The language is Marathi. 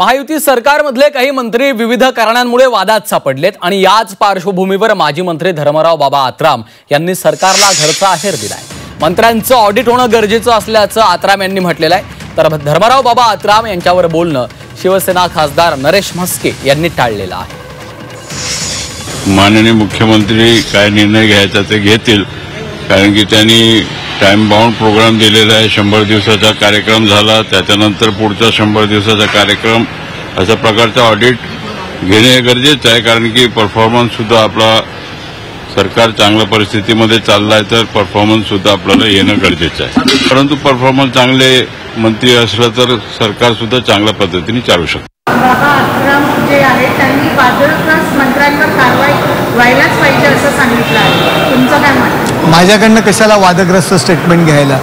महायुती सरकारमधले काही मंत्री विविध कारणांमुळे वादात सापडलेत आणि याच पार्श्वभूमीवर माजी मंत्री धर्मराव बाबा आत्राम यांनी सरकारला घरचा आहेर दिलाय। मंत्र्यांचं ऑडिट होणं गरजेचं असल्याचं आत्राम यांनी म्हटलेलं आहे। तर धर्मराव बाबा आत्राम यांच्यावर बोलणं शिवसेना खासदार नरेश म्हस्के यांनी टाळलेलं आहे। माननीय मुख्यमंत्री काय निर्णय घ्यायचा ते घेतील, कारण की त्यांनी टाइम बाउंड प्रोग्राम दिलेला आहे। 100 दिवसाचा कार्यक्रम झाला, त्याच्यानंतर पुढचा 100 दिवसाचा कार्यक्रम, अशा प्रकारचा ऑडिट घेणे गरजेचं आहे। कारण की परफॉर्मन्स सुद्धा आपला सरकार चांगल्या परिस्थितीमध्ये चाललाय, तर परफॉर्मन्स सुद्धा आपल्याला येणं गरजेचं आहे। परंतु परफॉर्मन्स चांगले मंत्री असलं तर सरकार सुद्धा चांगल्या पद्धतीने चालू शकतं। बाबा आत्राम जे आहेत त्यांनी वादग्रस्त मंत्र्यांवर कारवाई व्हायलाच पाहिजे असं सांगितलं आहे, तुमचं काय मत? माझ्याकडनं कशाला वादग्रस्त स्टेटमेंट घ्यायला?